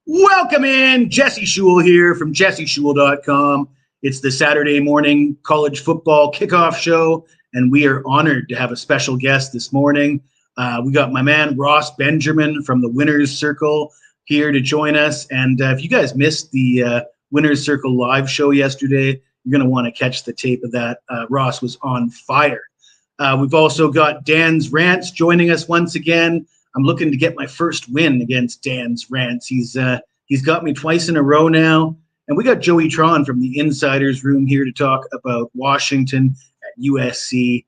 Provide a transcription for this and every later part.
Welcome in. Jesse Shule here from jesseshule.com. It's the Saturday morning college football kickoff show, and we are honored to have a special guest this morning. We got my man Ross Benjamin from the Winners Circle here to join us. And if you guys missed the Winners Circle live show yesterday, you're going to want to catch the tape of that. Ross was on fire. We've also got Dan's Rants joining us once again. I'm looking to get my first win against Dan's Rants. He's got me twice in a row now. And we got Joey Tron from the Insiders Room here to talk about Washington at USC.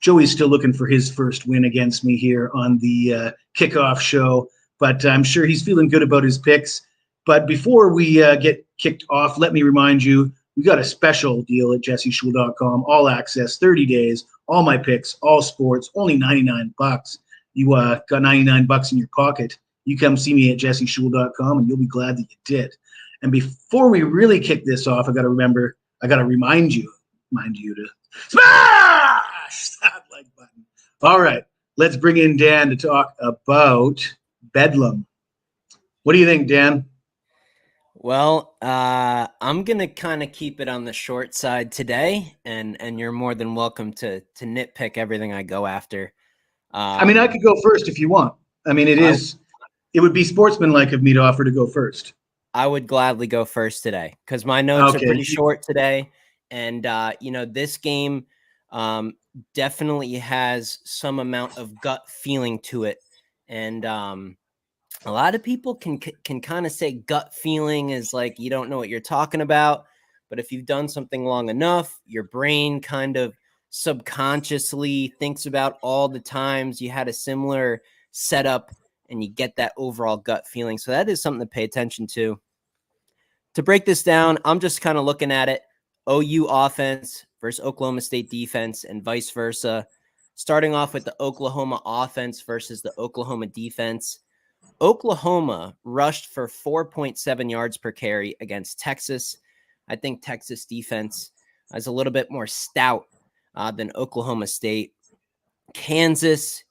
Joey's still looking for his first win against me here on the kickoff show, but I'm sure he's feeling good about his picks. But before we get kicked off, let me remind you, we got a special deal at jesseshule.com, all access, 30 days, all my picks, all sports, only $99. You got $99 in your pocket. You come see me at jesseshule.com, and you'll be glad that you did. And before we really kick this off, I got to remind you to smash that like button. All right, let's bring in Dan to talk about Bedlam. What do you think, Dan? Well, I'm going to kind of keep it on the short side today, and you're more than welcome to nitpick everything I go after. I mean, I could go first if you want. I mean, it would be sportsmanlike of me to offer to go first. I would gladly go first today because my notes are pretty short today. And, this game definitely has some amount of gut feeling to it. And a lot of people can kind of say gut feeling is like you don't know what you're talking about. But if you've done something long enough, your brain kind of subconsciously thinks about all the times you had a similar setup and you get that overall gut feeling. So that is something to pay attention to. To break this down, I'm just kind of looking at it. OU offense versus Oklahoma State defense and vice versa. Starting off with the Oklahoma offense versus the Oklahoma defense. Oklahoma rushed for 4.7 yards per carry against Texas. I think Texas defense is a little bit more stout than Oklahoma State. Kansas,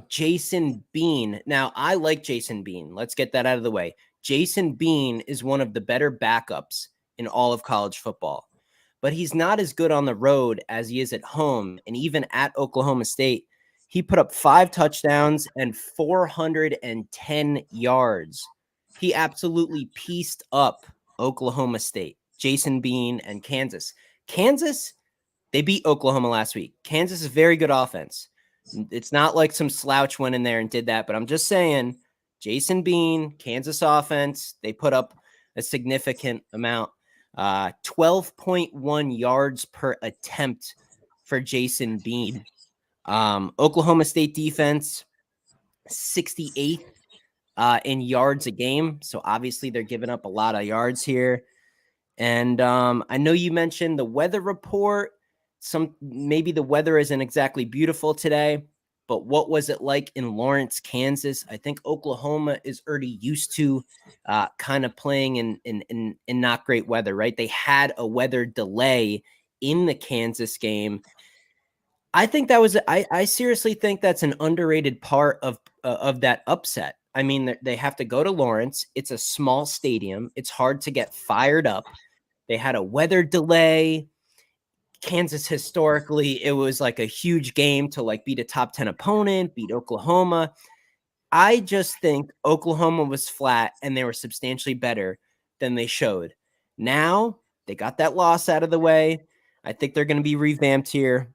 Jason Bean. Now, I like Jason Bean. Let's get that out of the way. Jason Bean is one of the better backups in all of college football, but he's not as good on the road as he is at home. And even at Oklahoma State, he put up 5 touchdowns and 410 yards. He absolutely pieced up Oklahoma State, Jason Bean, and Kansas. Kansas, they beat Oklahoma last week. Kansas is very good offense. It's not like some slouch went in there and did that, but I'm just saying, Jason Bean, Kansas offense, they put up a significant amount. 12.1 yards per attempt for Jason Bean. Oklahoma State defense, 68th in yards a game. So obviously they're giving up a lot of yards here. And I know you mentioned the weather report. Maybe the weather isn't exactly beautiful today, but what was it like in Lawrence, Kansas? I think Oklahoma is already used to kind of playing in not great weather, right? They had a weather delay in the Kansas game. I think I seriously think that's an underrated part of that upset. I mean, they have to go to Lawrence. It's a small stadium. It's hard to get fired up. They had a weather delay. Kansas, historically, it was like a huge game to like beat a top 10 opponent, beat Oklahoma. I just think Oklahoma was flat and they were substantially better than they showed. Now they got that loss out of the way. I think they're going to be revamped here.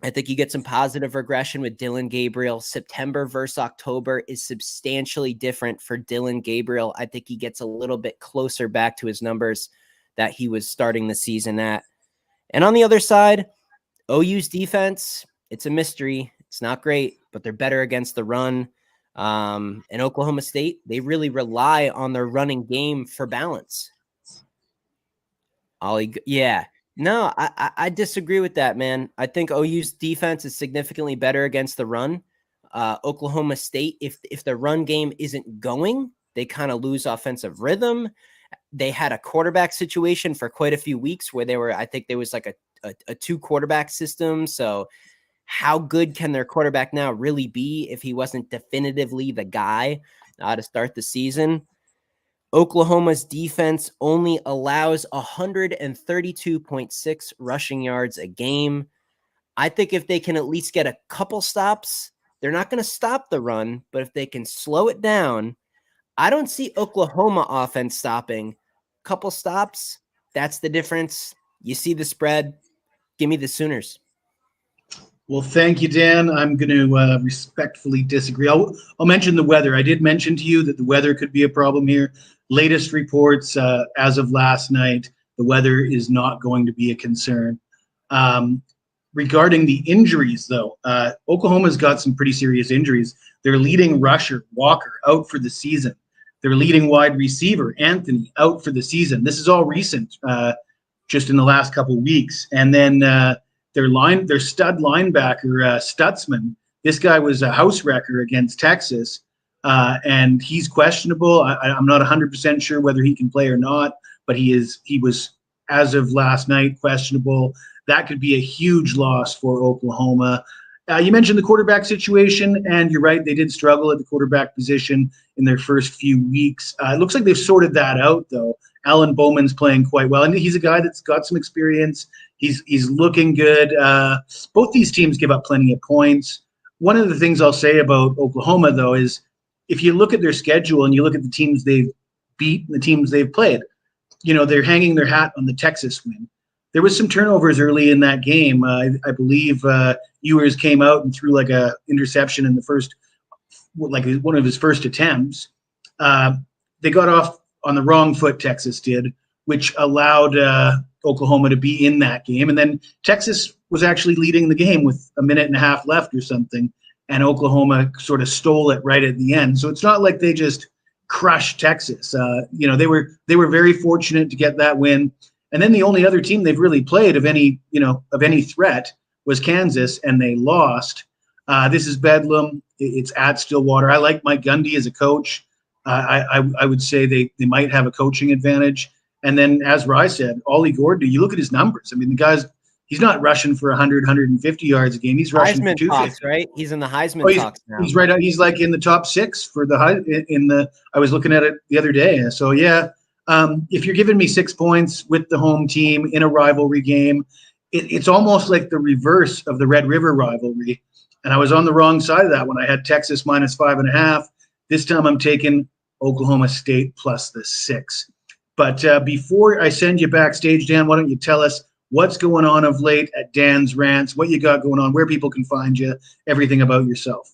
I think you get some positive regression with Dillon Gabriel. September versus October is substantially different for Dillon Gabriel. I think he gets a little bit closer back to his numbers that he was starting the season at. And on the other side, OU's defense, it's a mystery. It's not great, but they're better against the run. And Oklahoma State, they really rely on their running game for balance. No, I disagree with that, man. I think OU's defense is significantly better against the run. Oklahoma State, if the run game isn't going, they kind of lose offensive rhythm. They had a quarterback situation for quite a few weeks where I think there was like a 2 quarterback system. So how good can their quarterback now really be if he wasn't definitively the guy to start the season? Oklahoma's defense only allows 132.6 rushing yards a game. I think if they can at least get a couple stops, they're not going to stop the run, but if they can slow it down, I don't see Oklahoma offense stopping. Couple stops, that's the difference. You see the spread. Give me the Sooners. Well, thank you, Dan. I'm going to respectfully disagree. I'll mention the weather. I did mention to you that the weather could be a problem here. Latest reports as of last night, the weather is not going to be a concern. Regarding the injuries, though, Oklahoma's got some pretty serious injuries. Their leading rusher, Walker, out for the season. Their leading wide receiver, Anthony, out for the season. This is all recent, just in the last couple of weeks. And then their stud linebacker, Stutzman, this guy was a house wrecker against Texas, and he's questionable. I'm not 100% sure whether he can play or not, but he was, as of last night, questionable. That could be a huge loss for Oklahoma. You mentioned the quarterback situation, and you're right, they did struggle at the quarterback position in their first few weeks. It looks like they've sorted that out, though. Alan Bowman's playing quite well, and he's a guy that's got some experience. He's looking good. Both these teams give up plenty of points. One of the things I'll say about Oklahoma, though, is if you look at their schedule and you look at the teams they've beat and the teams they've played, they're hanging their hat on the Texas win. There was some turnovers early in that game. I believe Ewers came out and threw like a interception in the first, like one of his first attempts. They got off on the wrong foot, Texas did, which allowed Oklahoma to be in that game. And then Texas was actually leading the game with a minute and a half left or something, and Oklahoma sort of stole it right at the end. So it's not like they just crushed Texas. They were very fortunate to get that win. And then the only other team they've really played of any threat was Kansas, and they lost. This is Bedlam. It's at Stillwater. I like Mike Gundy as a coach. I would say they might have a coaching advantage. And then, as Rye said, Ollie Gordon, you look at his numbers. I mean, the guy's he's not rushing for 100, 150 yards a game. He's rushing Heisman for 250. Talks, right? He's in the Heisman talks now. He's right. He's like in the top 6 for the I was looking at it the other day. So yeah. If you're giving me 6 points with the home team in a rivalry game, it's almost like the reverse of the Red River rivalry. And I was on the wrong side of that when I had Texas minus 5.5. This time I'm taking Oklahoma State plus the 6. But before I send you backstage, Dan, why don't you tell us what's going on of late at Dan's Rants, what you got going on, where people can find you, everything about yourself.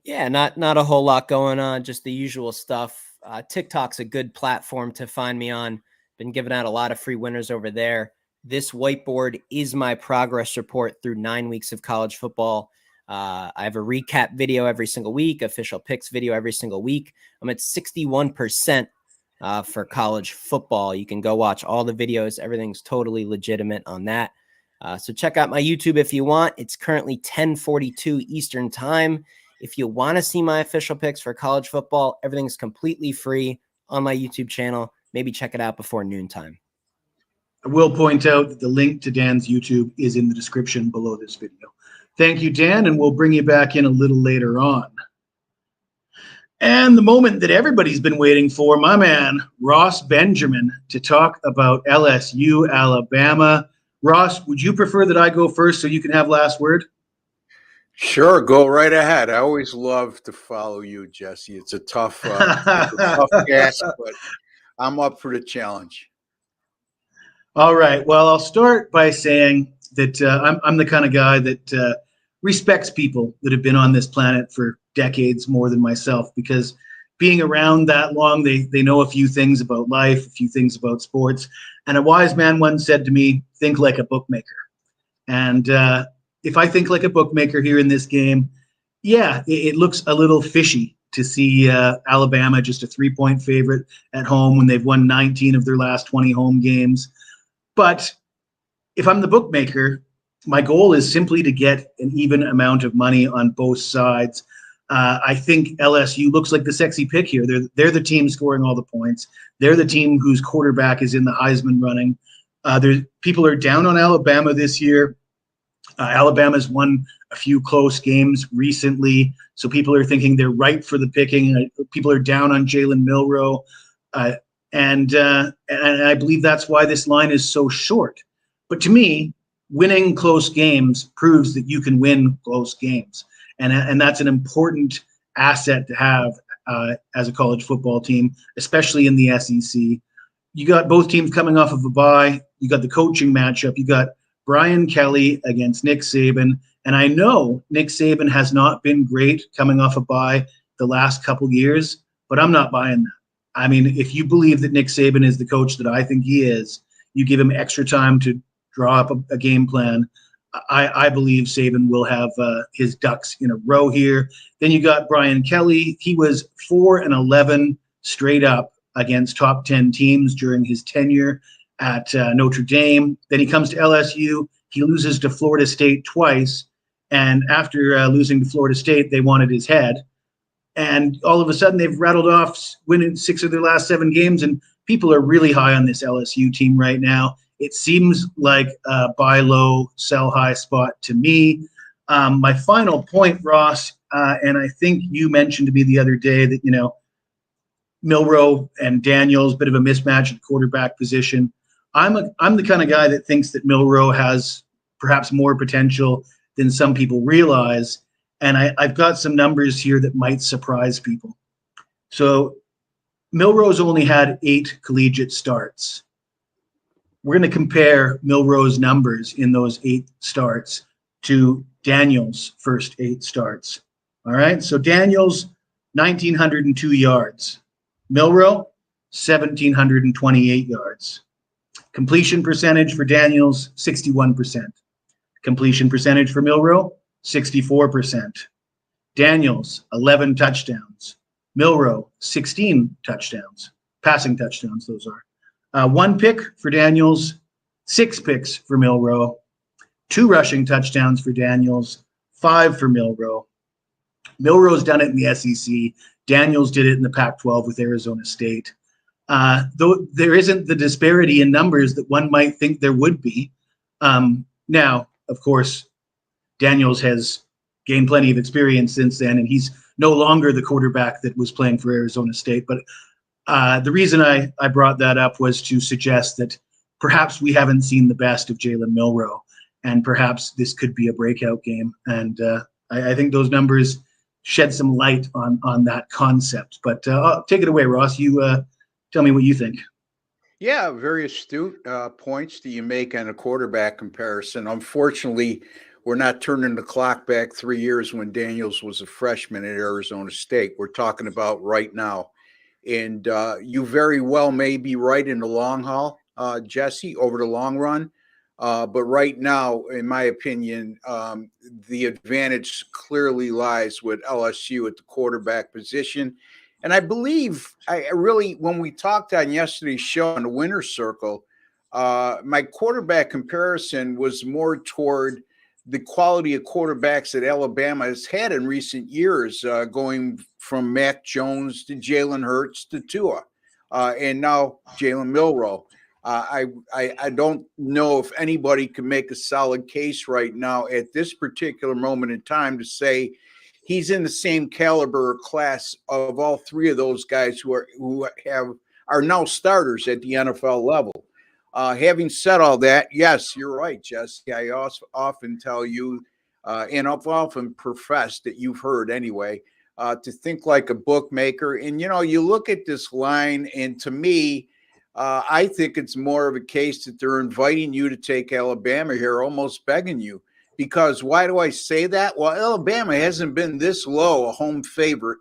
Yeah, not a whole lot going on, just the usual stuff. TikTok's a good platform to find me on. Been giving out a lot of free winners over there. This whiteboard is my progress report through 9 weeks of college football. I have a recap video every single week, official picks video every single week. I'm at 61% for college football. You can go watch all the videos. Everything's totally legitimate on that. So check out my YouTube if you want. It's currently 10:42 Eastern time. If you want to see my official picks for college football, everything's completely free on my YouTube channel. Maybe check it out before noontime. I will point out that the link to Dan's YouTube is in the description below this video. Thank you, Dan, and we'll bring you back in a little later on. And the moment that everybody's been waiting for, my man, Ross Benjamin, to talk about LSU, Alabama. Ross, would you prefer that I go first so you can have last word? Sure, go right ahead. I always love to follow you, Jesse. It's a tough task, but I'm up for the challenge. All right. Well, I'll start by saying that I'm the kind of guy that respects people that have been on this planet for decades more than myself, because being around that long, they know a few things about life, a few things about sports. And a wise man once said to me, think like a bookmaker. And if I think like a bookmaker here in this game, yeah, it looks a little fishy to see Alabama just a 3-point favorite at home when they've won 19 of their last 20 home games. But if I'm the bookmaker, my goal is simply to get an even amount of money on both sides. I think LSU looks like the sexy pick here. They're the team scoring all the points. They're the team whose quarterback is in the Heisman running. People are down on Alabama this year. Alabama's won a few close games recently, so people are thinking they're ripe for the picking. People are down on Jalen Milroe. And I believe that's why this line is so short. But to me, winning close games proves that you can win close games. And that's an important asset to have as a college football team, especially in the SEC. You got both teams coming off of a bye. You got the coaching matchup. You got Brian Kelly against Nick Saban. And I know Nick Saban has not been great coming off a bye the last couple years, but I'm not buying that. I mean, if you believe that Nick Saban is the coach that I think he is, you give him extra time to draw up a game plan. I believe Saban will have his ducks in a row here. Then you got Brian Kelly. He was 4-11 straight up against top 10 teams during his tenure at Notre Dame. Then he comes to LSU. He loses to Florida State twice. And after losing to Florida State, they wanted his head. And all of a sudden, they've rattled off winning 6 of their last 7 games. And people are really high on this LSU team right now. It seems like a buy low, sell high spot to me. My final point, Ross, and I think you mentioned to me the other day that, Milroe and Daniels, bit of a mismatch at quarterback position. I'm the kind of guy that thinks that Milroe has perhaps more potential than some people realize. And I've got some numbers here that might surprise people. So Milroe's only had 8 collegiate starts. We're going to compare Milroe's numbers in those 8 starts to Daniels' first 8 starts. All right. So Daniels, 1,902 yards. Milroe, 1,728 yards. Completion percentage for Daniels, 61%. Completion percentage for Milroe, 64%. Daniels, 11 touchdowns. Milroe, 16 touchdowns. Passing touchdowns, those are. 1 pick for Daniels, 6 picks for Milroe, 2 rushing touchdowns for Daniels, 5 for Milroe. Milroe's done it in the SEC. Daniels did it in the Pac-12 with Arizona State. Though there isn't the disparity in numbers that one might think there would be. Now, of course, Daniels has gained plenty of experience since then, and he's no longer the quarterback that was playing for Arizona State. But the reason I brought that up was to suggest that perhaps we haven't seen the best of Jalen Milroe, and perhaps this could be a breakout game. And I think those numbers shed some light on that concept. But take it away, Ross. You tell me what you think. Yeah, very astute points that you make on a quarterback comparison. Unfortunately, we're not turning the clock back 3 years when Daniels was a freshman at Arizona State. We're talking about right now. And you very well may be right in the long haul, Jesse, over the long run. But right now, in my opinion, the advantage clearly lies with LSU at the quarterback position. And I believe, when we talked on yesterday's show on the winner's circle, my quarterback comparison was more toward the quality of quarterbacks that Alabama has had in recent years, going from Mac Jones to Jalen Hurts to Tua, and now Jalen Milroe. I don't know if anybody can make a solid case right now at this particular moment in time to say he's in the same caliber or class of all 3 of those guys who are now starters at the NFL level. Having said all that, yes, you're right, Jesse. I also often tell you, and I've often professed that you've heard anyway, to think like a bookmaker. And, you look at this line, and to me, I think it's more of a case that they're inviting you to take Alabama here, almost begging you. Because why do I say that? Well, Alabama hasn't been this low a home favorite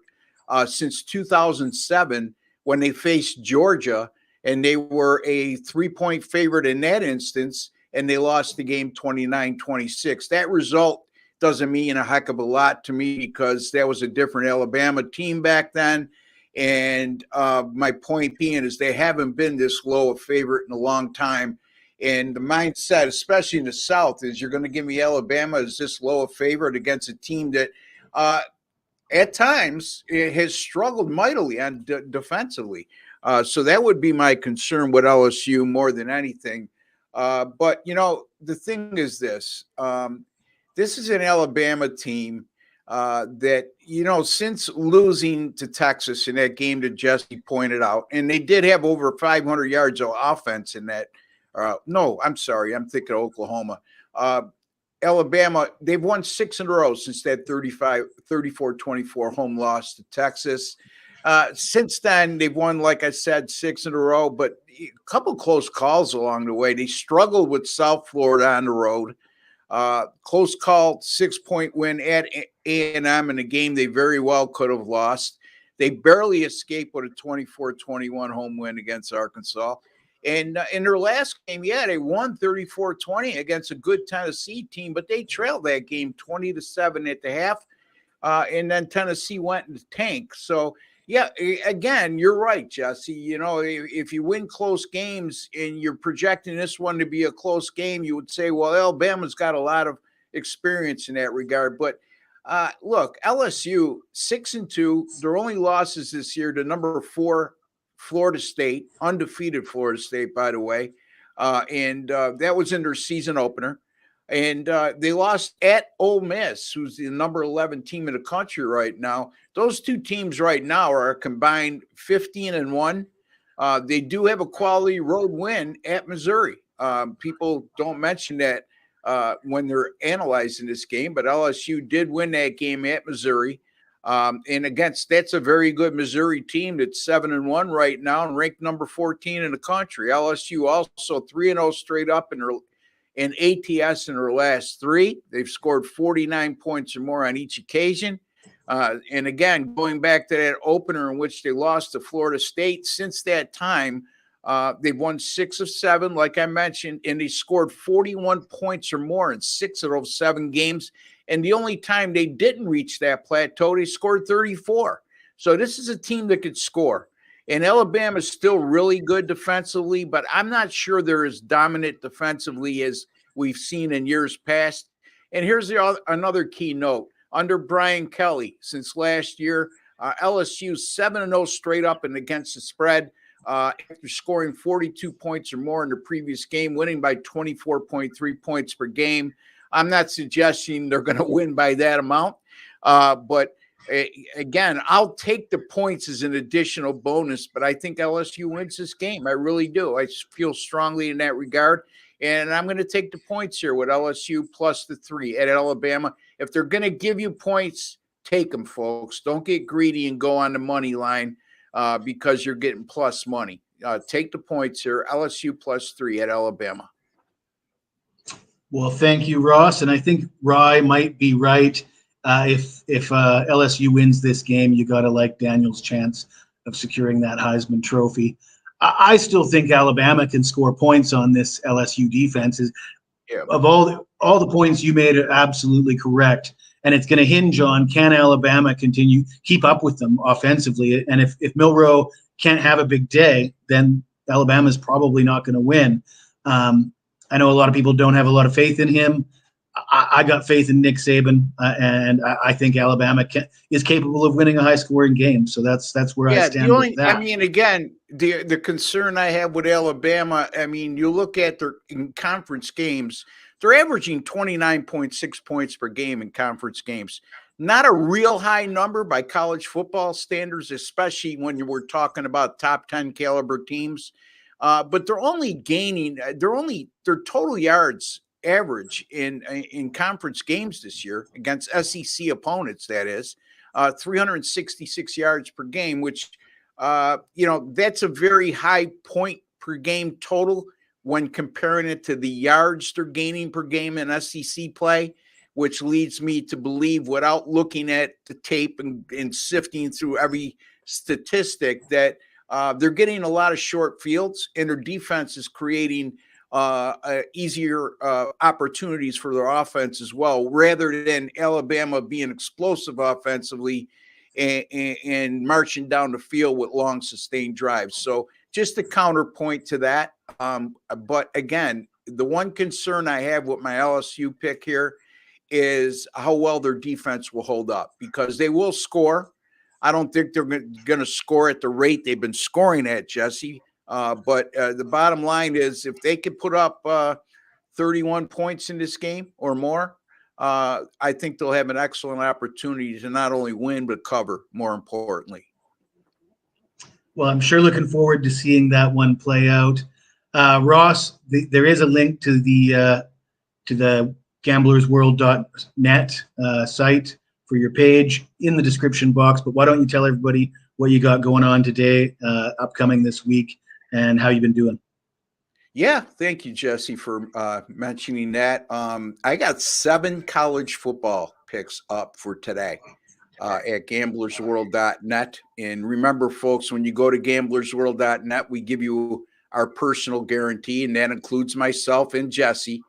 since 2007 when they faced Georgia, and they were a 3-point favorite in that instance, and they lost the game 29-26. That result doesn't mean a heck of a lot to me because that was a different Alabama team back then. And my point being is they haven't been this low a favorite in a long time. And the mindset, especially in the South, is you're going to give me Alabama as this low a favorite against a team that at times it has struggled mightily on defensively. So that would be my concern with LSU more than anything. But, the thing is this. This is an Alabama team that, since losing to Texas in that game that Jesse pointed out, and they did have over 500 yards of offense in that. No, I'm sorry. I'm thinking of Oklahoma. Alabama, they've won 6 in a row since that 34-24 home loss to Texas. Since then, they've won, like I said, 6 in a row, but a couple close calls along the way. They struggled with South Florida on the road. Close call, 6-point win at A&M in a game they very well could have lost. They barely escaped with a 24-21 home win against Arkansas. And in their last game, they won 34-20 against a good Tennessee team, but they trailed that game 20-7 at the half. And then Tennessee went in the tank. So, again, you're right, Jesse. If you win close games and you're projecting this one to be a close game, you would say, well, Alabama's got a lot of experience in that regard. But look, LSU 6-2. Their only losses this year to number 4 Florida State, undefeated Florida State, by the way. And that was in their season opener. And they lost at Ole Miss, who's the number 11 team in the country right now. Those two teams right now are a combined 15-1. They do have a quality road win at Missouri. People don't mention that when they're analyzing this game, but LSU did win that game at Missouri. And that's a very good Missouri team that's 7-1 right now and ranked number 14 in the country. LSU also 3-0 straight up in ATS in their last 3. They've scored 49 points or more on each occasion. And again, going back to that opener in which they lost to Florida State, since that time, they've won 6 of 7, like I mentioned, and they scored 41 points or more in 6 of those 7 games. And the only time they didn't reach that plateau, they scored 34. So this is a team that could score. And Alabama is still really good defensively, but I'm not sure they're as dominant defensively as we've seen in years past. And here's another key note. Under Brian Kelly, since last year, LSU 7-0 straight up and against the spread after scoring 42 points or more in the previous game, winning by 24.3 points per game. I'm not suggesting they're going to win by that amount, but again, I'll take the points as an additional bonus, but I think LSU wins this game. I really do. I feel strongly in that regard, and I'm going to take the points here with LSU plus the 3 at Alabama. If they're going to give you points, take them, folks. Don't get greedy and go on the money line because you're getting plus money. Take the points here, LSU plus 3 at Alabama. Well, thank you, Ross. And I think Rye might be right. If LSU wins this game, you got to like Daniel's chance of securing that Heisman Trophy. I still think Alabama can score points on this LSU defense. Of all the points you made are absolutely correct. And it's going to hinge on, can Alabama keep up with them offensively? And if Milroe can't have a big day, then Alabama's probably not going to win. I know a lot of people don't have a lot of faith in him. I got faith in Nick Saban, and I think Alabama is capable of winning a high-scoring game. So that's where I stand with that. I mean, again, the concern I have with Alabama, I mean, you look at their in conference games, they're averaging 29.6 points per game in conference games. Not a real high number by college football standards, especially when you were talking about top 10 caliber teams. But they're only gaining their total yards average in conference games this year against SEC opponents, that is 366 yards per game, which that's a very high point per game total when comparing it to the yards they're gaining per game in SEC play, which leads me to believe, without looking at the tape and sifting through every statistic, that they're getting a lot of short fields, and their defense is creating easier opportunities for their offense as well, rather than Alabama being explosive offensively and marching down the field with long sustained drives. So just a counterpoint to that. But again, the one concern I have with my LSU pick here is how well their defense will hold up, because they will score. I don't think they're going to score at the rate they've been scoring at, Jesse. But the bottom line is, if they could put up 31 points in this game or more, I think they'll have an excellent opportunity to not only win, but cover, more importantly. Well, I'm sure looking forward to seeing that one play out. Ross, there is a link to the gamblersworld.net site for your page in the description box. But why don't you tell everybody what you got going on today, upcoming this week, and how you've been doing? Yeah, thank you, Jesse, for mentioning that. I got 7 college football picks up for today at gamblersworld.net. And remember, folks, when you go to gamblersworld.net, we give you our personal guarantee, and that includes myself and Jesse,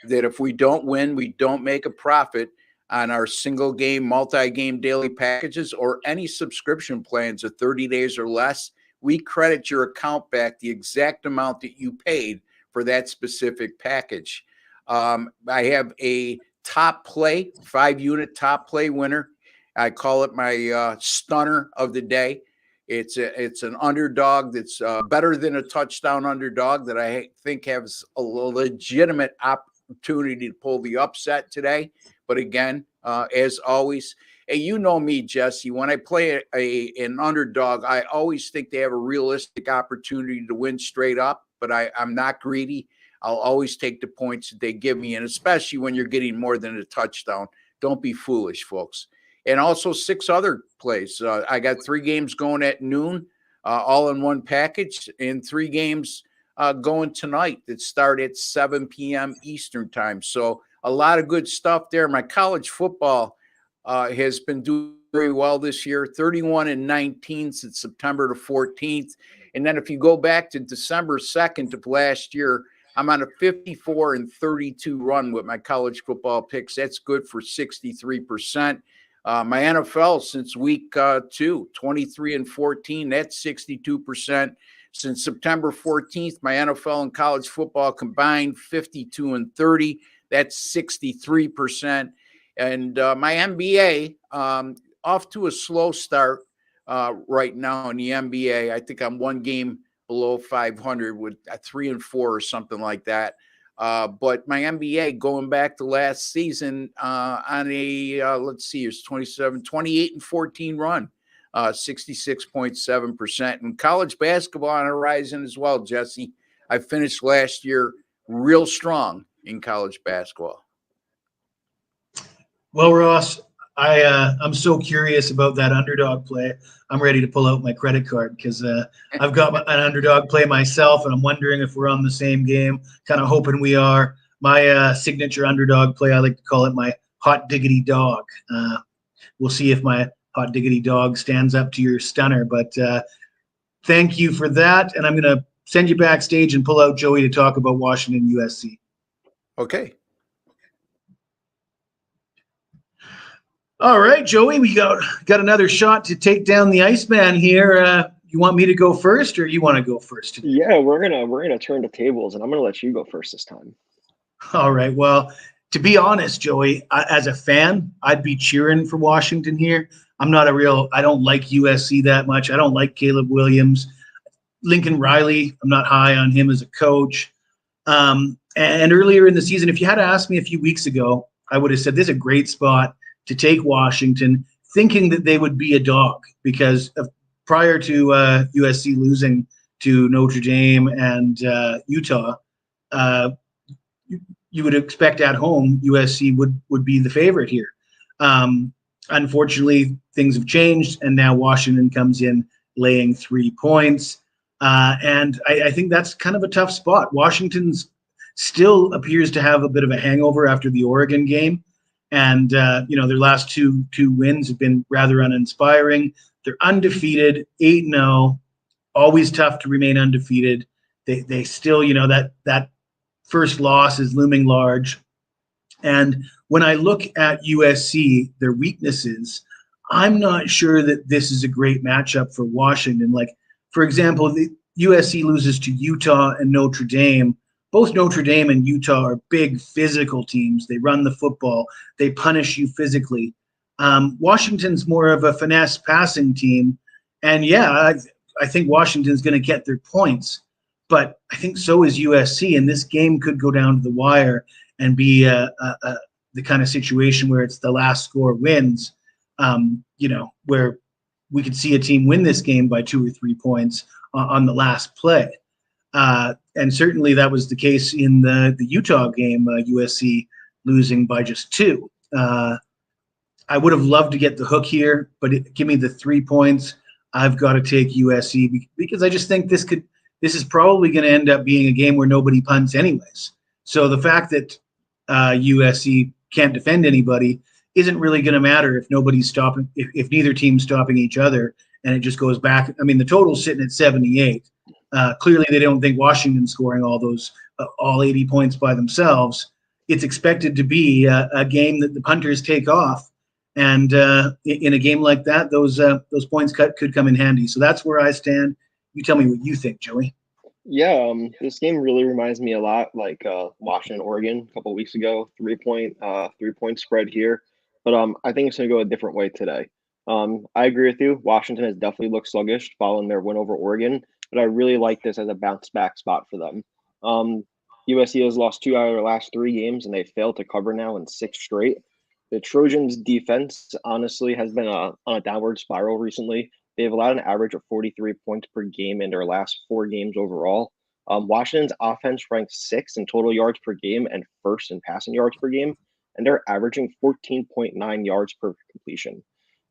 that if we don't win, we don't make a profit on our single game, multi-game daily packages or any subscription plans of 30 days or less. We credit your account back the exact amount that you paid for that specific package. I have a top play, 5-unit top play winner. I call it my stunner of the day. It's an underdog that's better than a touchdown underdog that I think has a legitimate opportunity to pull the upset today. But again, as always, and you know me, Jesse, when I play an underdog, I always think they have a realistic opportunity to win straight up, but I'm not greedy. I'll always take the points that they give me, and especially when you're getting more than a touchdown. Don't be foolish, folks. And also 6 other plays. I got 3 games going at noon, all in one package, and 3 games going tonight that start at 7 p.m. Eastern time. So a lot of good stuff there. My college football has been doing very well this year, 31-19 since September the 14th. And then if you go back to December 2nd of last year, I'm on a 54-32 run with my college football picks. That's good for 63%. My NFL since week 2, 23-14, that's 62%. Since September 14th, my NFL and college football combined 52-30, that's 63%. And my NBA, off to a slow start right now in the NBA. I think I'm 1 game below 500 with a 3-4 or something like that. But my NBA going back to last season on a, let's see, it's 28-14 run, 66.7%. And college basketball on a horizon as well, Jesse. I finished last year real strong in college basketball. Well, Ross, I'm so curious about that underdog play. I'm ready to pull out my credit card because I've got an underdog play myself, and I'm wondering if we're on the same game. Kind of hoping we are. My signature underdog play, I like to call it my hot diggity dog. We'll see if my hot diggity dog stands up to your stunner. But thank you for that, and I'm going to send you backstage and pull out Joey to talk about Washington USC. Okay. All right, Joey, we got another shot to take down the Iceman here. You want me to go first, or you want to go first today? Yeah, we're gonna turn the tables, and I'm gonna let you go first this time. All right. Well, to be honest, Joey, as a fan, I'd be cheering for Washington here. I don't like USC that much. I don't like Caleb Williams. Lincoln Riley, I'm not high on him as a coach. And earlier in the season, if you had asked me a few weeks ago, I would have said this is a great spot to take Washington, thinking that they would be a dog because prior to USC losing to Notre Dame and Utah, you would expect at home USC would be the favorite here. Unfortunately, things have changed, and now Washington comes in laying 3 points. And I think that's kind of a tough spot. Washington's still appears to have a bit of a hangover after the Oregon game. And, their last two wins have been rather uninspiring. They're undefeated, 8-0, always tough to remain undefeated. They still, that first loss is looming large. And when I look at USC, their weaknesses, I'm not sure that this is a great matchup for Washington. Like, for example, the USC loses to Utah and Notre Dame. Both Notre Dame and Utah are big physical teams. They run the football. They punish you physically. Washington's more of a finesse passing team. And, yeah, I think Washington's going to get their points. But I think so is USC, and this game could go down to the wire and be a the kind of situation where it's the last score wins, where we could see a team win this game by 2 or 3 points on the last play. And certainly that was the case in the Utah game, USC losing by just 2. I would have loved to get the hook here, but give me the 3 points. I've got to take USC because I just think this is probably going to end up being a game where nobody punts anyways. So the fact that USC can't defend anybody isn't really going to matter if nobody's stopping, if neither team's stopping each other, and it just goes back. I mean, the total's sitting at 78. Clearly, they don't think Washington's scoring all 80 points by themselves. It's expected to be a game that the punters take off. And in a game like that, those points could come in handy. So that's where I stand. You tell me what you think, Joey. Yeah, this game really reminds me a lot like Washington, Oregon a couple of weeks ago. 3-point spread here, but I think it's going to go a different way today. I agree with you. Washington has definitely looked sluggish following their win over Oregon, but I really like this as a bounce back spot for them. USC has lost 2 out of their last 3 games, and they failed to cover now in 6 straight. The Trojans' defense, honestly, has been on a downward spiral recently. They've allowed an average of 43 points per game in their last 4 games overall. Washington's offense ranks 6th in total yards per game and 1st in passing yards per game, and they're averaging 14.9 yards per completion.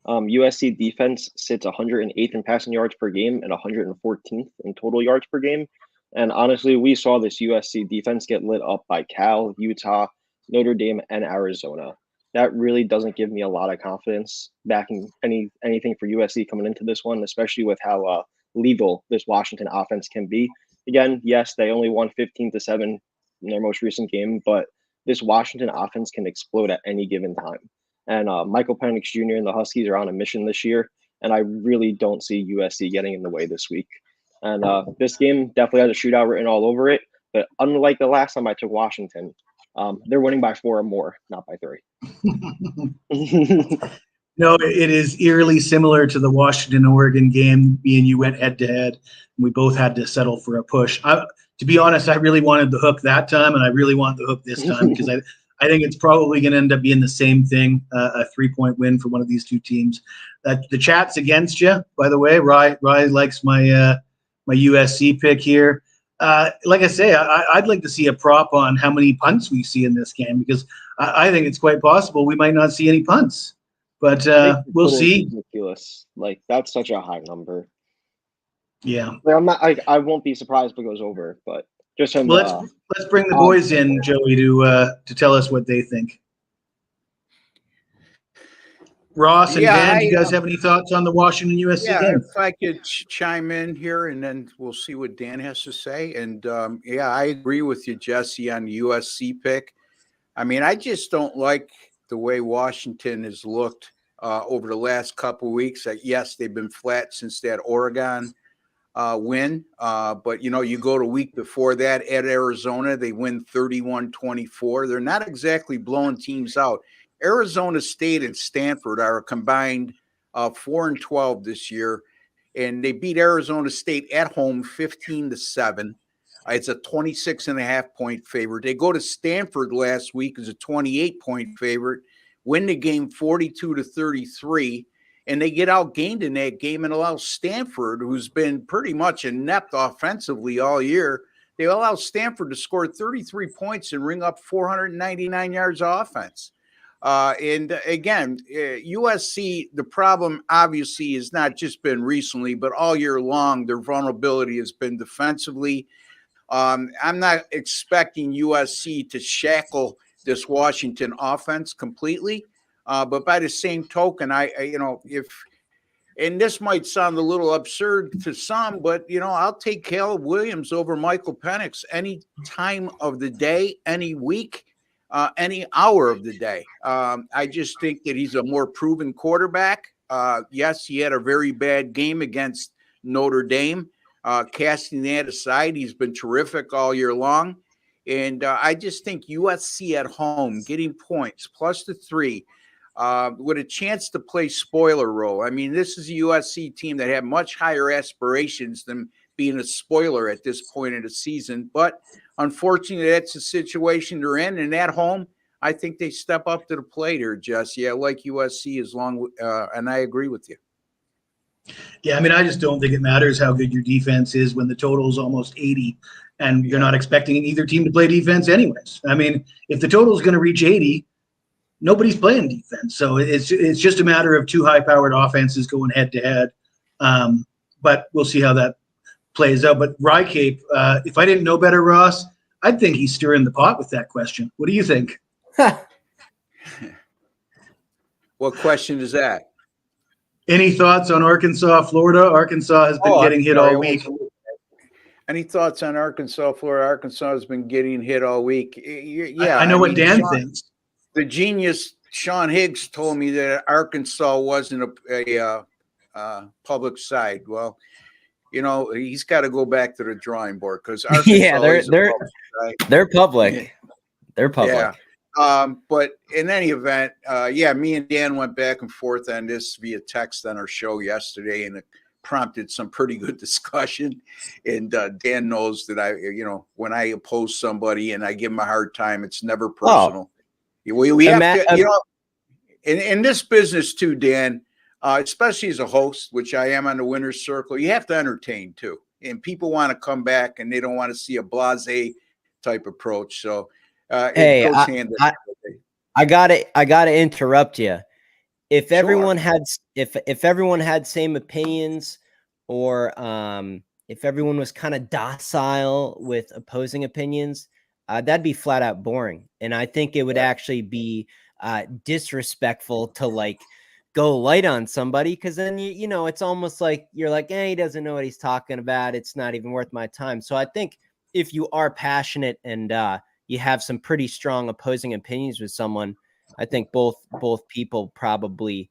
USC defense sits 108th in passing yards per game and 114th in total yards per game. And honestly, we saw this USC defense get lit up by Cal, Utah, Notre Dame, and Arizona. That really doesn't give me a lot of confidence backing anything for USC coming into this one, especially with how lethal this Washington offense can be. Again, yes, they only won 15-7 in their most recent game, but this Washington offense can explode at any given time. And Michael Penix Jr. and the Huskies are on a mission this year, and I really don't see USC getting in the way this week. And this game definitely has a shootout written all over it, but unlike the last time I took Washington, they're winning by 4 or more, not by 3. No, it is eerily similar to the Washington-Oregon game. Me and you went head-to-head. We both had to settle for a push. To be honest, I really wanted the hook that time, and I really want the hook this time because I think it's probably going to end up being the same thing, a 3-point win for one of these 2 teams. The chat's against you, by the way. Rye likes my USC pick here. Like I say, I'd like to see a prop on how many punts we see in this game because I think it's quite possible we might not see any punts. But we'll see. Ridiculous. Like, that's such a high number. Yeah. Like, I won't be surprised if it goes over, but just from let's bring the boys in, Joey, to tell us what they think. Ross and Dan, do you guys have any thoughts on the Washington USC game? If I could chime in here, and then we'll see what Dan has to say. And I agree with you, Jesse, on the USC pick. I mean, I just don't like the way Washington has looked over the last couple of weeks. Yes, they've been flat since that Oregon win. But, you go to week before that at Arizona, they win 31-24. They're not exactly blowing teams out. Arizona State and Stanford are a combined 4-12 this year, and they beat Arizona State at home 15-7. It's a 26.5-point favorite. They go to Stanford last week as a 28-point favorite, win the game 42-33, and they get outgained in that game and allow Stanford, who's been pretty much inept offensively all year, they allow Stanford to score 33 points and ring up 499 yards of offense. And again, USC, the problem obviously has not just been recently, but all year long, their vulnerability has been defensively. I'm not expecting USC to shackle this Washington offense completely. But by the same token, and this might sound a little absurd to some, but, I'll take Caleb Williams over Michael Penix any time of the day, any week. Any hour of the day. I just think that he's a more proven quarterback. Yes, he had a very bad game against Notre Dame. Casting that aside, he's been terrific all year long. And I just think USC at home, getting points, plus the 3, with a chance to play spoiler role. I mean, this is a USC team that had much higher aspirations than being a spoiler at this point in the season. But unfortunately, that's the situation they're in. And at home, I think they step up to the plate here, Jesse. I like USC and I agree with you. Yeah, I mean, I just don't think it matters how good your defense is when the total is almost 80 and you're not expecting either team to play defense anyways. I mean, if the total is going to reach 80, nobody's playing defense. So it's just a matter of two high-powered offenses going head-to-head. But we'll see how that plays out. But Rycape, if I didn't know better, Ross, I'd think he's stirring the pot with that question. What do you think? What question is that? Any thoughts on Arkansas, Florida? Arkansas has been getting hit all week. Any thoughts on Arkansas, Florida? Arkansas has been getting hit all week. Yeah, I know what Dan thinks. The genius Sean Higgs told me that Arkansas wasn't a public side. Well, you know, he's got to go back to the drawing board because they're public. They're public. Yeah. But in any event, me and Dan went back and forth on this via text on our show yesterday, and it prompted some pretty good discussion. And Dan knows that when I oppose somebody and I give him a hard time, it's never personal. We have to, in this business too, Dan, especially as a host, which I am on the winner's circle, you have to entertain too. And people want to come back and they don't want to see a blasé type approach. So, hey, I gotta interrupt you. If everyone had same opinions, or if everyone was kind of docile with opposing opinions, that'd be flat out boring. And I think it would actually be disrespectful to go light on somebody, because then you know it's almost like you're like, he doesn't know what he's talking about. It's not even worth my time. So I think if you are passionate and you have some pretty strong opposing opinions with someone, I think both people probably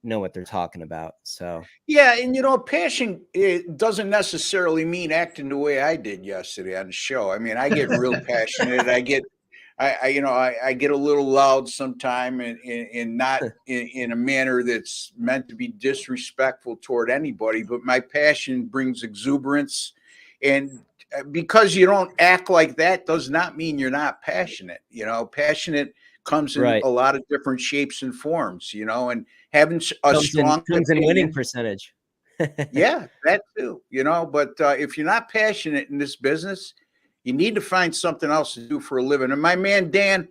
know what they're talking about. So yeah, and passion, it doesn't necessarily mean acting the way I did yesterday on the show. I mean, I get real passionate. I get a little loud sometime, and not in a manner that's meant to be disrespectful toward anybody. But my passion brings exuberance, and because you don't act like that does not mean you're not passionate. Passionate comes in a lot of different shapes and forms, and having a strong comes in winning percentage. Yeah, that too, but if you're not passionate in this business, you need to find something else to do for a living. And my man, Dan,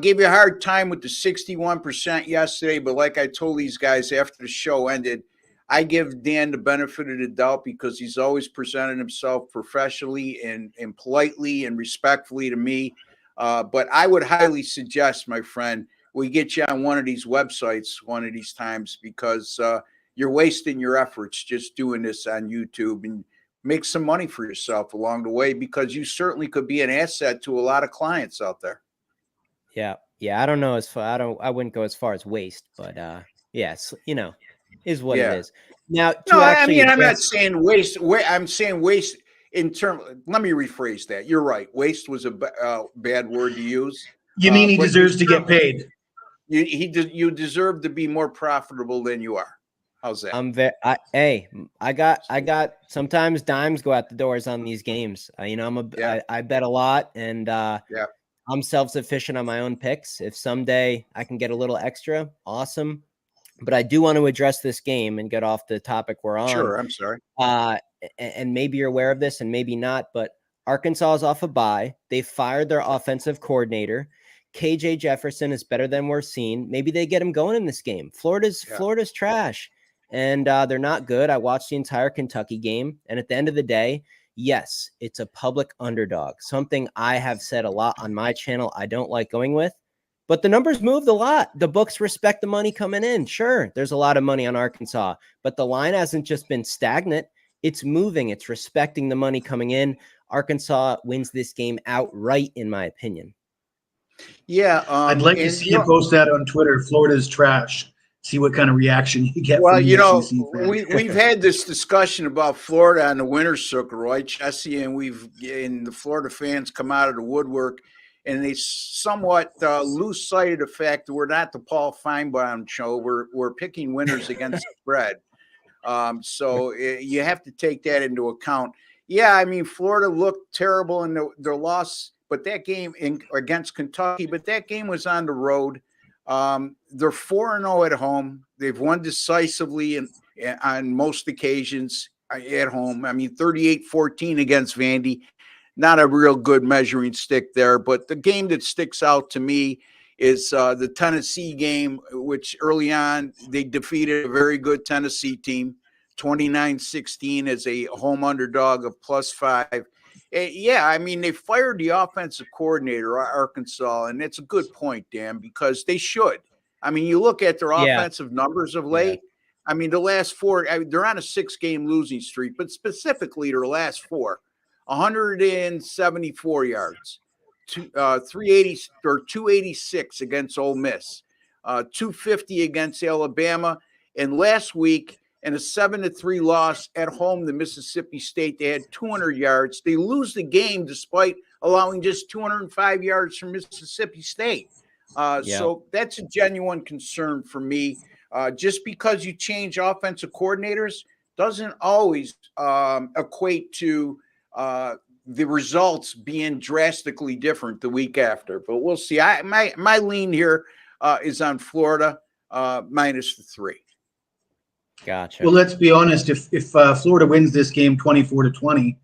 gave you a hard time with the 61% yesterday, but like I told these guys after the show ended, I give Dan the benefit of the doubt because he's always presented himself professionally and politely and respectfully to me. But I would highly suggest, my friend, we get you on one of these websites one of these times, because you're wasting your efforts just doing this on YouTube, and make some money for yourself along the way, because you certainly could be an asset to a lot of clients out there. Yeah. I don't know I wouldn't go as far as waste, but yes, is what it is. Now, I'm not saying waste. I'm saying waste in terms. Let me rephrase that. You're right. Waste was a bad word to use. You mean he deserves to get paid? You deserve to be more profitable than you are. How's that? I got sometimes dimes go out the doors on these games. I bet a lot, and I'm self-sufficient on my own picks. If someday I can get a little extra, awesome. But I do want to address this game and get off the topic we're on. Sure, I'm sorry. And maybe you're aware of this and maybe not, but Arkansas is off a bye. They fired their offensive coordinator. KJ Jefferson is better than we're seeing. Maybe they get him going in this game. Florida's trash, and they're not good. I watched the entire Kentucky game, and at the end of the day, yes, it's a public underdog, something I have said a lot on my channel I don't like going with. But the numbers moved a lot. The books respect the money coming in. Sure, there's a lot of money on Arkansas, but the line hasn't just been stagnant. It's moving. It's respecting the money coming in. Arkansas wins this game outright, in my opinion. Yeah. I'd like to see you post that on Twitter. Florida's trash. See what kind of reaction you get. Well, we've had this discussion about Florida on the winner's circle, right, Jesse? And the Florida fans come out of the woodwork, and they somewhat lose sight of the fact that we're not the Paul Feinbaum show. We're picking winners against the spread. So you have to take that into account. Yeah, I mean, Florida looked terrible in their loss, but that game against Kentucky, but that game was on the road. They're 4-0 at home. They've won decisively on most occasions at home. I mean, 38-14 against Vandy. Not a real good measuring stick there, but the game that sticks out to me is the Tennessee game, which early on they defeated a very good Tennessee team, 29-16 as a home underdog of +5. Yeah, I mean, they fired the offensive coordinator, Arkansas, and it's a good point, Dan, because they should. I mean, you look at their offensive numbers of late. I mean, the last 4, they're on a 6-game losing streak, but specifically their last 4, 174 yards, 380 or 286 against Ole Miss, 250 against Alabama, and last week in a 7-3 loss at home to Mississippi State, they had 200 yards. They lose the game despite allowing just 205 yards from Mississippi State. So that's a genuine concern for me. Just because you change offensive coordinators doesn't always equate to the results being drastically different the week after. But we'll see. My lean here is on Florida -3. Gotcha. Well, let's be honest. If Florida wins this game 24-20,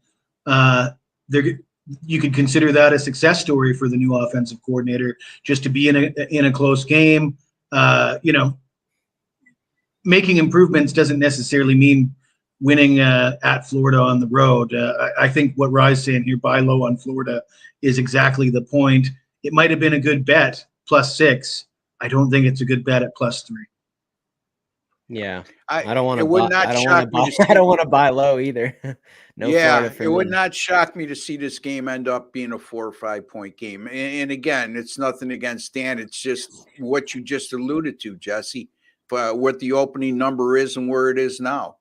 you could consider that a success story for the new offensive coordinator, just to be in a close game. Making improvements doesn't necessarily mean winning at Florida on the road. I think what Rye's saying here, buy low on Florida, is exactly the point. It might have been a good bet, +6. I don't think it's a good bet at +3. Yeah, I don't want to. I don't want to buy low either. Florida for me. Would not shock me to see this game end up being a 4 or 5 point game. And again, it's nothing against Dan. It's just what you just alluded to, Jesse, what the opening number is and where it is now.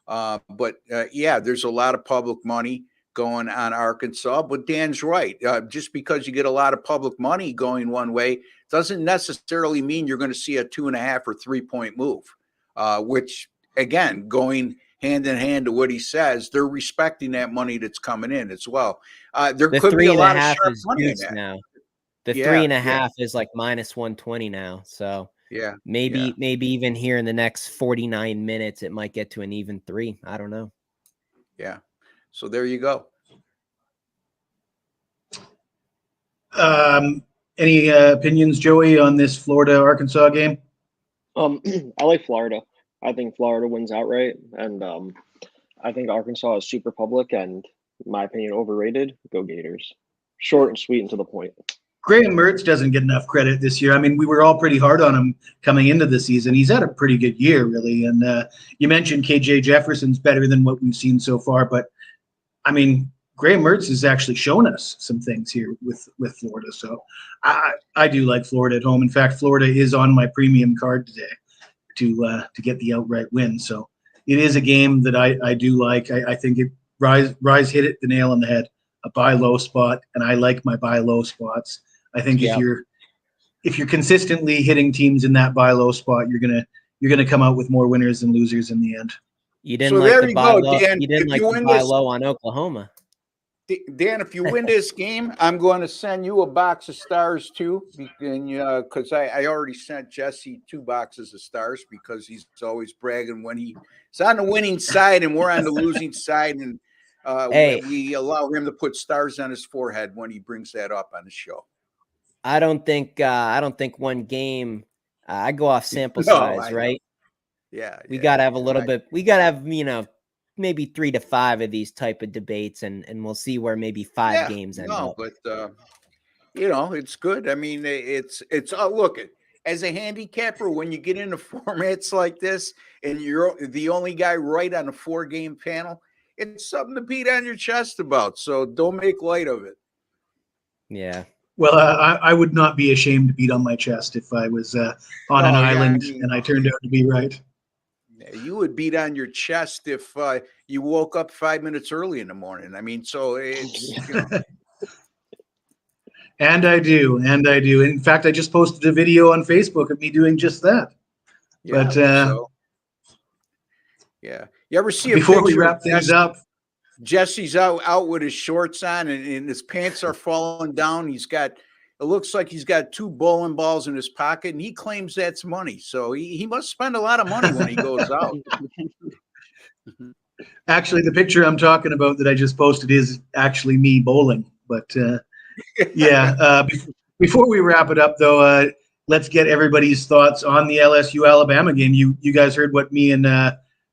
But there's a lot of public money going on Arkansas. But Dan's right. Just because you get a lot of public money going one way doesn't necessarily mean you're going to see a 2.5 or 3 point move. Which, again, going hand in hand to what he says, they're respecting that money that's coming in as well. There could be a lot of sharp money in that. Now. The 3.5 is like -120 now. So maybe even here in the next 49 minutes, it might get to an even 3. I don't know. Yeah. So there you go. Any opinions, Joey, on this Florida-Arkansas game? I like Florida. I think Florida wins outright, and I think Arkansas is super public and, in my opinion, overrated. Go Gators. Short and sweet and to the point. Graham Mertz doesn't get enough credit this year. I mean, we were all pretty hard on him coming into the season. He's had a pretty good year, really. And you mentioned KJ Jefferson's better than what we've seen so far, but I mean, Graham Mertz has actually shown us some things here with Florida. So I do like Florida at home. In fact, Florida is on my premium card today to get the outright win. So it is a game that I do like. I think Rise hit it the nail on the head, a buy low spot, and I like my buy low spots. I think if you're consistently hitting teams in that buy low spot, you're gonna come out with more winners than losers in the end. You didn't like the buy low. You didn't like the buy low on Oklahoma. Dan, if you win this game, I'm going to send you a box of stars too, because I already sent Jesse 2 boxes of stars because he's always bragging when he's on the winning side and we're on the losing side, and we allow him to put stars on his forehead when he brings that up on the show. I don't think one game. I go off sample size, right? Yeah, we got to have a little bit. We got to have maybe 3 to 5 of these type of debates, and we'll see where maybe 5 games end up. But it's good. I mean, it's look, as a handicapper, when you get into formats like this and you're the only guy right on a 4-game panel, it's something to beat on your chest about. So don't make light of it. Yeah. Well, I would not be ashamed to beat on my chest if I was on an island and I turned out to be right. You would beat on your chest if you woke up 5 minutes early in the morning. I mean, so it's And I do. In fact, I just posted a video on Facebook of me doing just that. Yeah, but you ever see before we wrap things up? Jesse's out with his shorts on, and his pants are falling down. It looks like he's got 2 bowling balls in his pocket, and he claims that's money. So he must spend a lot of money when he goes out. Actually, the picture I'm talking about that I just posted is actually me bowling. But before we wrap it up, though, let's get everybody's thoughts on the LSU Alabama game. You guys heard what me and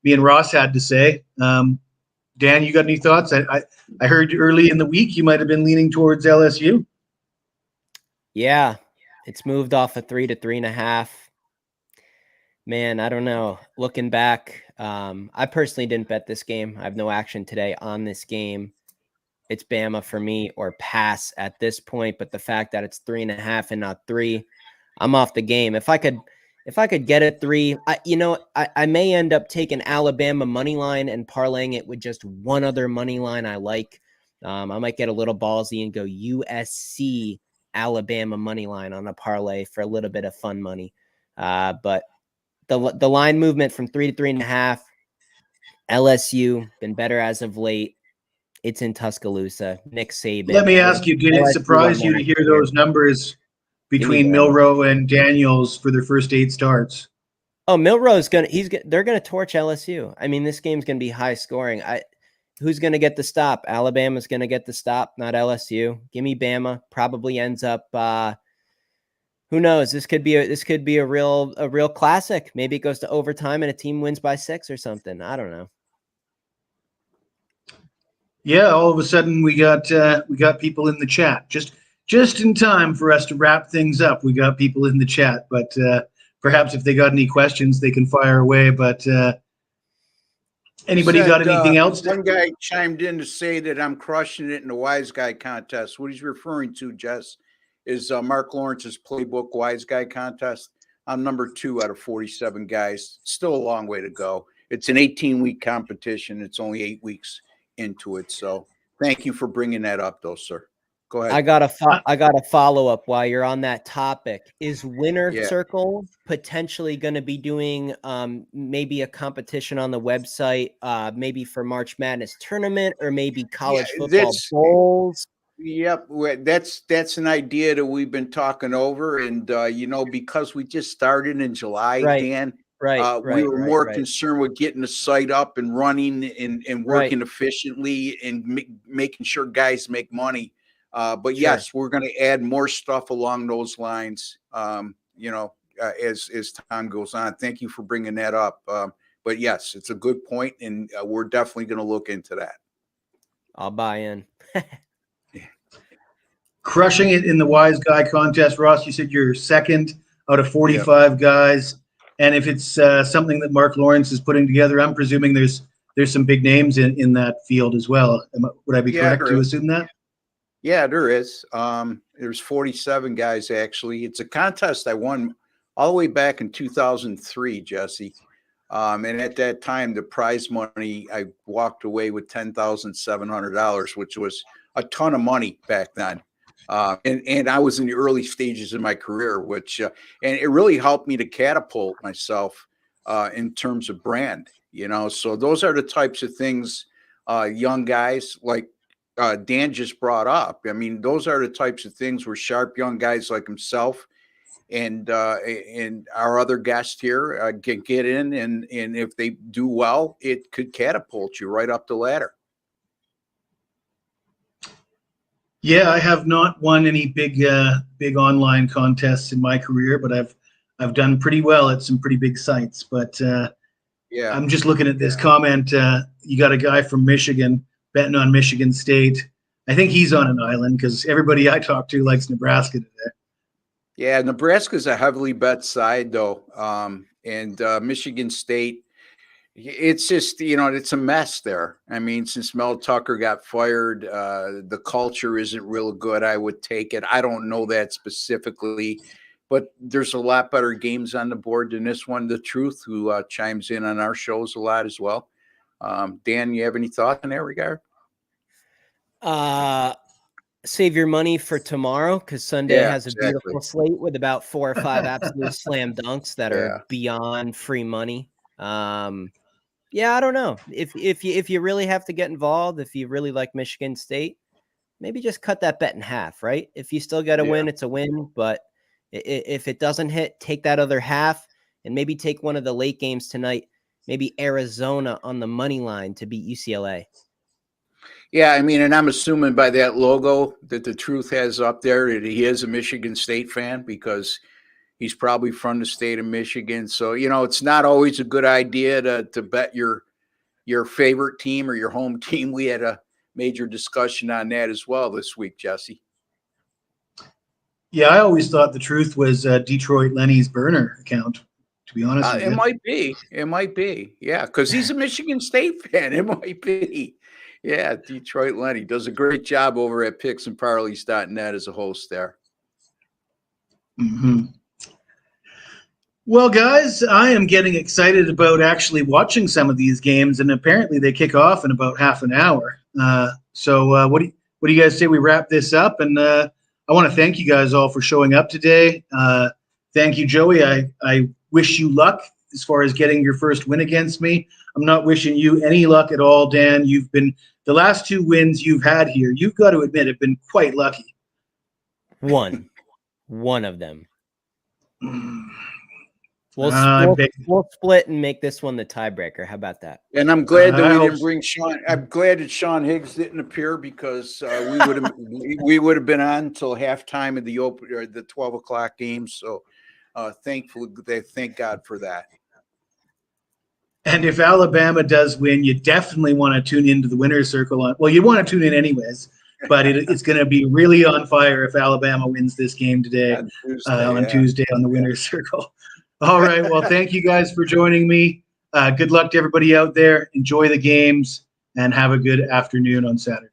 Ross had to say. Dan, you got any thoughts? I heard early in the week you might have been leaning towards LSU. Yeah, it's moved off of 3 to 3.5. Man, I don't know. Looking back, I personally didn't bet this game. I have no action today on this game. It's Bama for me or pass at this point. But the fact that it's 3.5 and not 3, I'm off the game. If I could get a 3, I may end up taking Alabama money line and parlaying it with just one other money line I like. I might get a little ballsy and go USC Alabama money line on a parlay for a little bit of fun money. But the line movement from 3 to 3.5, LSU been better as of late. It's in Tuscaloosa. Nick Saban. Let me ask you, did it surprise you to hear those numbers between Milroe and Daniels for their first 8 starts? Oh, Milroe's they're gonna torch LSU. I mean, this game's gonna be high scoring. Who's gonna get the stop? Alabama's gonna get the stop, not LSU. Give me Bama. Probably ends up. Who knows? This could be a real classic. Maybe it goes to overtime and a team wins by 6 or something. I don't know. Yeah, all of a sudden we got people in the chat just in time for us to wrap things up. We got people in the chat, but perhaps if they got any questions, they can fire away. But anybody got anything else? One guy chimed in to say that I'm crushing it in the Wise Guy contest. What he's referring to, Jess, is Mark Lawrence's Playbook Wise Guy contest. I'm number 2 out of 47 guys. Still a long way to go. It's an 18-week competition. It's only 8 weeks into it. So thank you for bringing that up, though, sir. Go ahead. I got a follow up while you're on that topic. Is Winner Circle potentially going to be doing maybe a competition on the website, maybe for March Madness tournament or maybe college football bowls? Yep, that's an idea that we've been talking over, and because we just started in July, Dan. We were more concerned with getting the site up and running and working efficiently and making sure guys make money. But yes, we're going to add more stuff along those lines, as time goes on. Thank you for bringing that up. But yes, it's a good point, and we're definitely going to look into that. I'll buy in. Crushing it in the Wise Guy contest. Ross, you said you're 2nd out of 45 guys. And if it's something that Mark Lawrence is putting together, I'm presuming there's some big names in that field as well. Would I be correct to assume that? Yeah, there is. There's 47 guys, actually. It's a contest I won all the way back in 2003, Jesse. And at that time, the prize money, I walked away with $10,700, which was a ton of money back then. And I was in the early stages of my career, which and it really helped me to catapult myself in terms of brand, So those are the types of things young guys like Dan just brought up. I mean, those are the types of things where sharp young guys like himself and our other guest here can get in, and if they do well, it could catapult you right up the ladder. Yeah, I have not won any big online contests in my career, but I've done pretty well at some pretty big sites. But I'm just looking at this comment. You got a guy from Michigan betting on Michigan State. I think he's on an island because everybody I talk to likes Nebraska today. Yeah, Nebraska's a heavily bet side, though, and Michigan State. It's just, it's a mess there. I mean, since Mel Tucker got fired, the culture isn't real good. I would take it. I don't know that specifically, but there's a lot better games on the board than this one. The Truth, who chimes in on our shows a lot as well. Dan, you have any thoughts in that regard? Save your money for tomorrow because Sunday has a beautiful slate with about 4 or 5 absolute slam dunks that are beyond free money. Yeah, I don't know. If you really have to get involved, if you really like Michigan State, maybe just cut that bet in half, right? If you still get a win, it's a win. But if it doesn't hit, take that other half and maybe take one of the late games tonight. Maybe Arizona on the money line to beat UCLA. Yeah, I mean, and I'm assuming by that logo that the Truth has up there that he is a Michigan State fan because he's probably from the state of Michigan. So, it's not always a good idea to bet your favorite team or your home team. We had a major discussion on that as well this week, Jesse. Yeah, I always thought the Truth was Detroit Lenny's burner account, to be honest with you. It might be. Yeah, because he's a Michigan State fan. It might be. Yeah, Detroit Lenny does a great job over at picksandparleys.net as a host there. Mm-hmm. Well, guys, I am getting excited about actually watching some of these games, and apparently they kick off in about half an hour. So what do you guys say we wrap this up? And I want to thank you guys all for showing up today. Thank you, Joey. I wish you luck as far as getting your first win against me. I'm not wishing you any luck at all, Dan. You've been the last 2 wins you've had here, you've got to admit, have been quite lucky. One of them. We'll split and make this one the tiebreaker. How about that? And I'm glad that we didn't bring Sean. I'm glad that Sean Higgs didn't appear because we would have been on until halftime of the 12 o'clock game. So thank God for that. And if Alabama does win, you definitely want to tune into the winner's circle. Well, you want to tune in anyways, but it's going to be really on fire if Alabama wins this game today on Tuesday on the winner's circle. All right. Well, thank you guys for joining me. Good luck to everybody out there. Enjoy the games and have a good afternoon on Saturday.